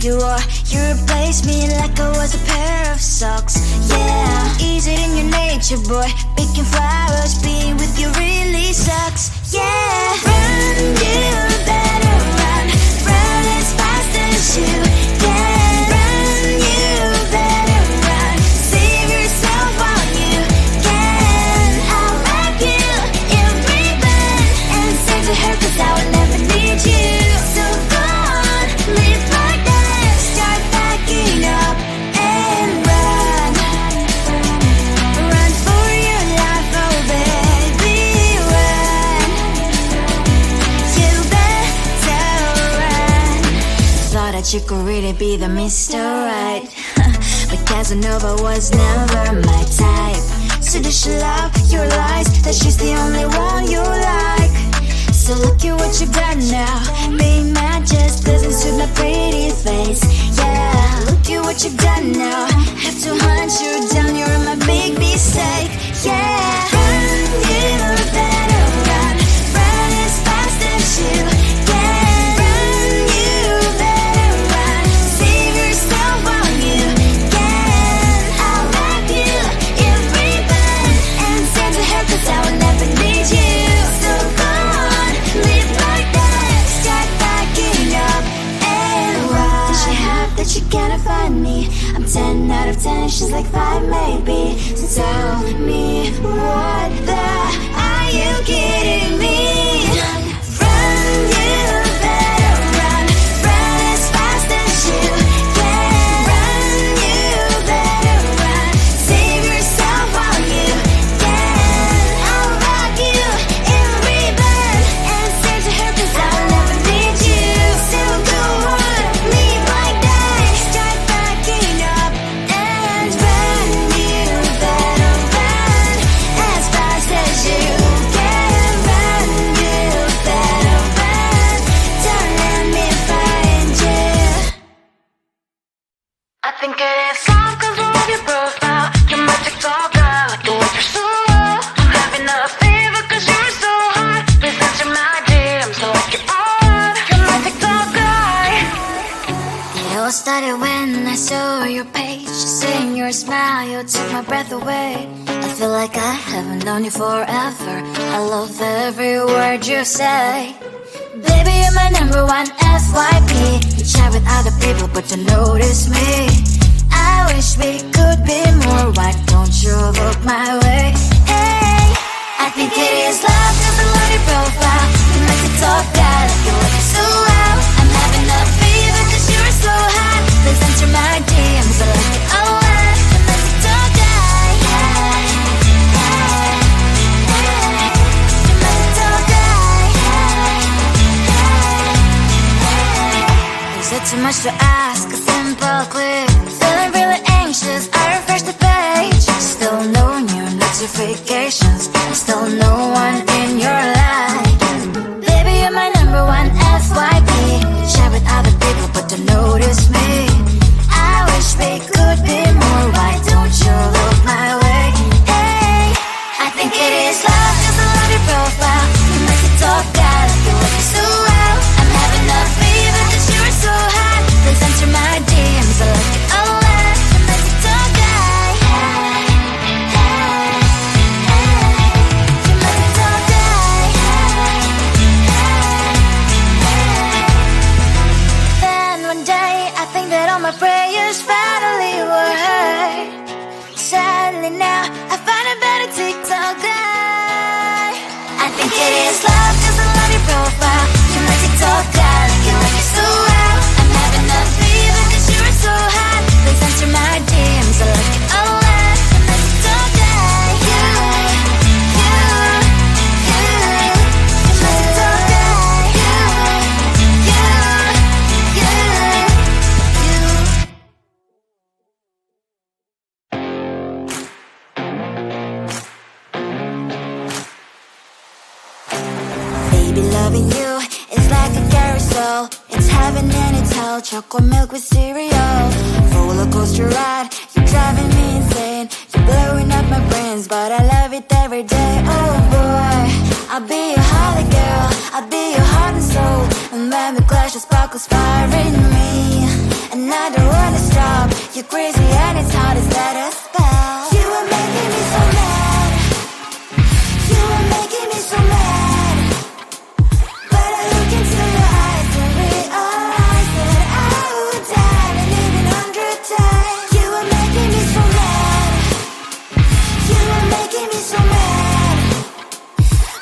you are. You replaced me like I was a pair of socks. Yeah, is it in your nature, boy? Picking flowers, being with you really sucks. Yeah, run, you better run. Run as fast as you can. Run, you better run. Save yourself while you can. I'll wrap you in ribbon and say to her, 'cause I will never need you. So go on, live like that. Start backing up and run. Run for your life, oh baby, run. You better run. Thought that you could really be the Mr. Right, but Casanova was never my type. So does she love your lies, that she's the only one you like? So look at what you've done now. Being mad just doesn't suit my pretty face. Yeah, look at what you've done now. Have to hunt you down, you're my big mistake. Yeah, run, you better run. Run as fast as you can. Run, you better run. Save yourself while you can. I'll wrap you in ribbon and send to her, 'cause I will never need you. So go on, live like that. Start backing up and run. Does she have that you cannot find me? I'm 10 out of 10, she's like 5 maybe. So tell me, what the are you kidding me? Run, you better run. Run as fast as you can. Run, you better run. Save yourself while you can. I'll wrap you in ribbon and say to her, 'cause I will never need you. So go on, live like that. Start backing up and run. You better run as fast as you can. Run, you better run. Don't let me find you. I think it is soft 'cause I love your profile. You're my TikTok guy, like the way you're so low. I'm having a fever 'cause you're so hot. Please answer my DMs, so like you're on. You're my TikTok guy. It all started when I saw your page. Seeing your smile, you took my breath away. I feel like I haven't known you forever. I love every word you say. Baby, you're my number one FYP. You chat with other people, but you notice me. I wish we could be more. Why don't you look my way? Hey, I think it is love 'cause I love your profile. You make it talk guy, like you look so well. I'm having a fever 'cause you're so hot. Please answer my DMs, I like it a lot. You make it talk guy. Hey, hey, hey. You make it talk guy. Hey, hey, hey. Is it too much to ask? A simple click. Feeling really anxious, I refresh the page. Still no new notifications. Still no one in your life. Baby, you're my number one FYP. Share with other people, but don't notice me. I wish we could be more. Why don't you look my way? Hey, I think it is love 'cause I love your profile. You make it talk guy, like you look so well. I'm having a fever 'cause you're so hot. Please answer my DMs, I like it a lot. You make it talk guy. Hey, hey, hey. You make it talk guy. Hey, hey, hey. Then one day I think that all my prayers finally were heard. Sadly now I find a better TikTok guy. I think it is love 'cause I love your profile. You my TikTok guy, like you look so well. I'm having a fever 'cause you're so hot. Please answer my DMs, I like it a lot. You my TikTok guy. You my TikTok guy. Baby, loving you is like a carousel. It's heaven and it's hell. Chocolate milk with cereal. Roller coaster ride, you're driving me insane. You're blowing up my brains, but I love it every day. Oh boy, I'll be your holly girl. I'll be your heart and soul. And when we clash, the sparkles fire in me. And And I don't wanna stop. You're crazy and it's hard as let us spell. You are making me so mad. You are making me so mad. But I look into your eyes and realize that I would die and even 100 times. You are making me so mad. You are making me so mad.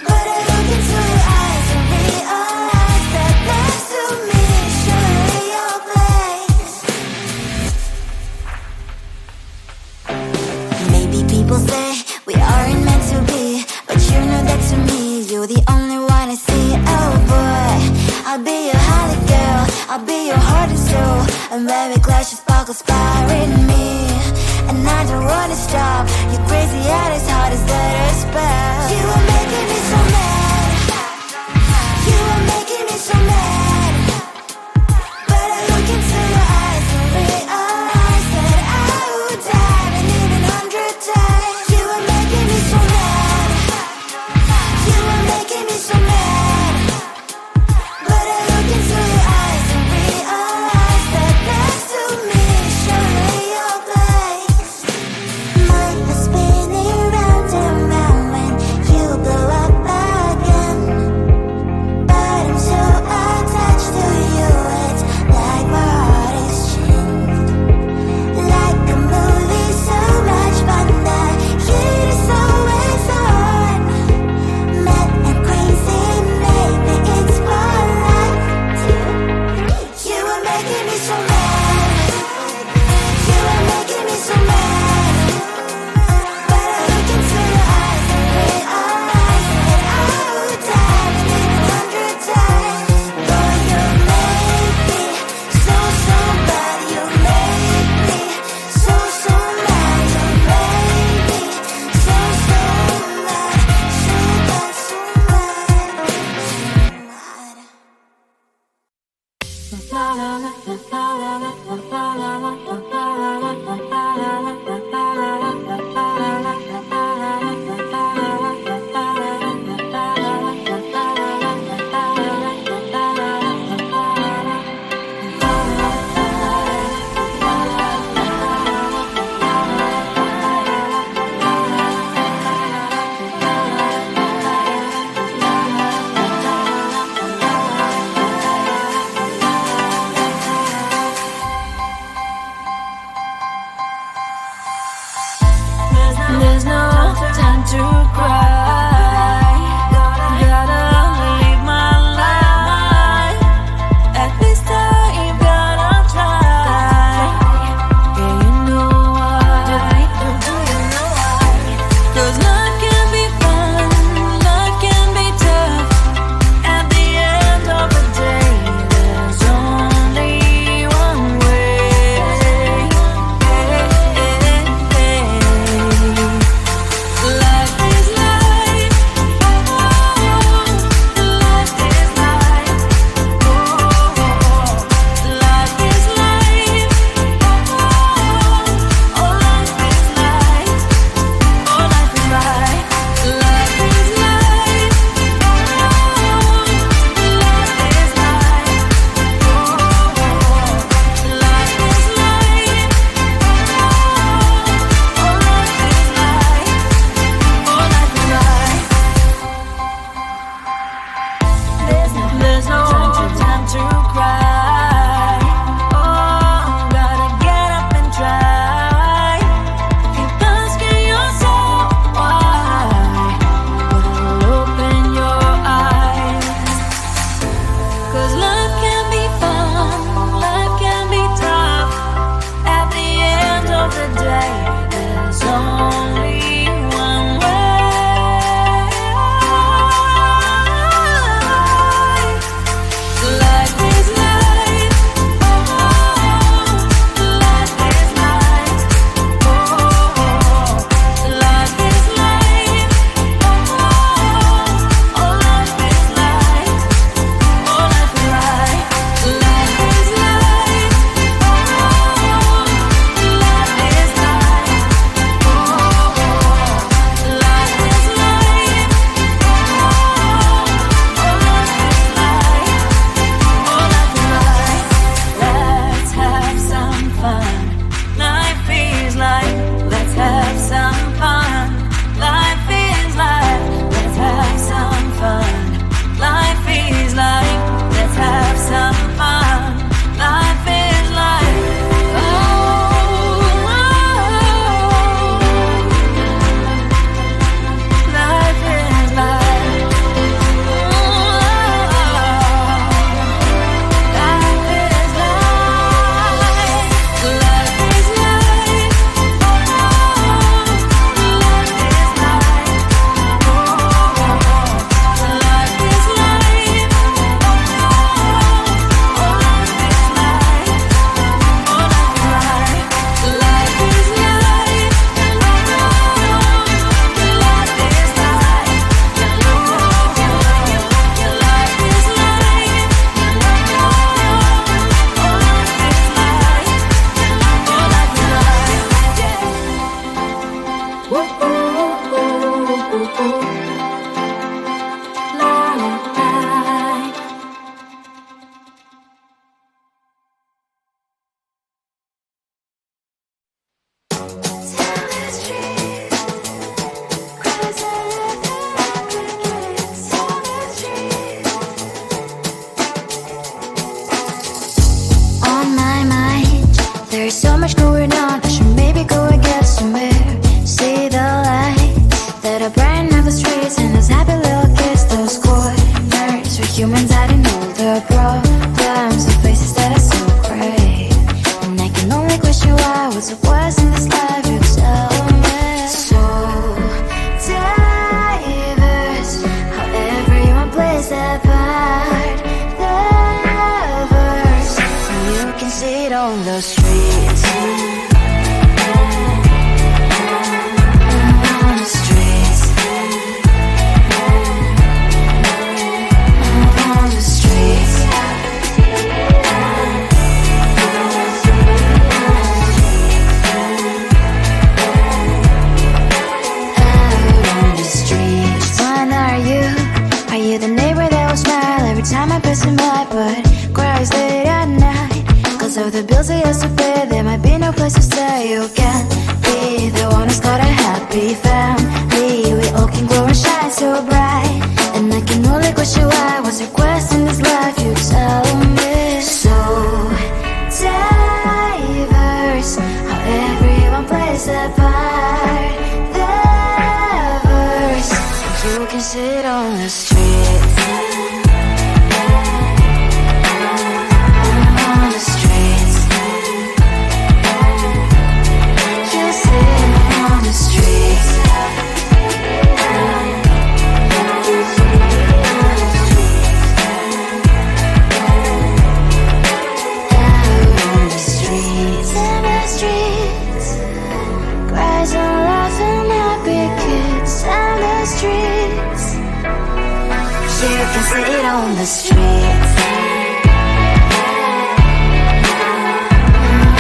But I look into your eyes and realize that next to me is surely your place. Maybe people say we aren't meant to be, but you know that to me you're the only one I see. Oh boy, I'll be your holly girl, I'll be your heart and soul, and baby clash your sparkle inspiring me. And I don't wanna stop. You're crazy and as hard as let us spell. You are making me so mad. You are making me so mad. But I look into your eyes and realize that I would die and even 100 times. You are making me so mad. You are making me so mad. But I look into your eyes and realize that next to me is surely your place. Mind was spinning round and round when you blow up again. But I'm so attached to you, it's like my heart is chained. Like a movie, so much fun, the heat is always on. Mad and crazy, maybe it's for life too. You are making me so mad. You are making me so mad. But I look into your eyes and realize that I would die and even 100 times. Boy, you make me so, so bad. You make me so, so mad. You make me so, so mad. So bad, so mad, There's so much going on, I should maybe go and get some air. See the lights that are brighten up the streets, and those happy little kids, those corners where humans hiding all their problems, the faces that are so gray. And I can only question why, what's the worst in this life, you tell me. So diverse, how everyone plays their part. The verse, and you can see it on the streets. Of the bills I used to pay, there might be no place to stay. You can't be the one who's got a happy family. We all can glow and shine so bright, and I can only question why, what's your quest in this life, you tell me. So diverse, how everyone plays their part. The verse, you can see it on the street. You can see it on the streets.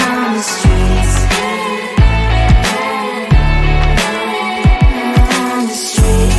On the streets. On the streets.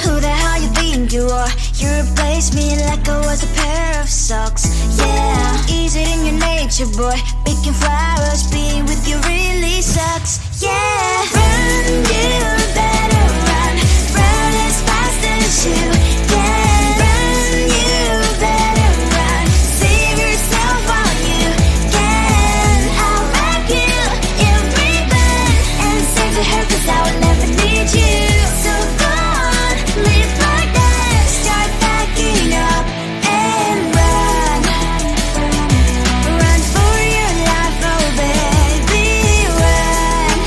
Who the hell you think you are? You replaced me like I was a pair of socks. Yeah, is it in your nature, boy? Picking flowers, being with you really sucks. Yeah, run, you better run. Run as fast as you can. Run, you better run. Save yourself while you can. I'll wreck you in ribbon and save to her, 'cause I will never need you. So go on, live like that. Start backing up and run. Run for your life, oh baby, run.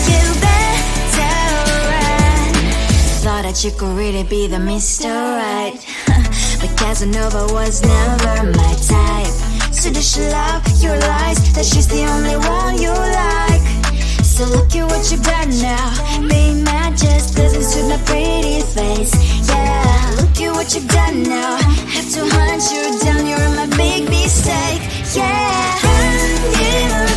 You better run. Thought that you could really be the Mr. Right, but Casanova was never my type. So does she love your lies, that she's the only one you like? So look at what you've done now. Being mad just doesn't suit my pretty face. Yeah, look at what you've done now. Have to hunt you down, you're my big mistake. Yeah, run, you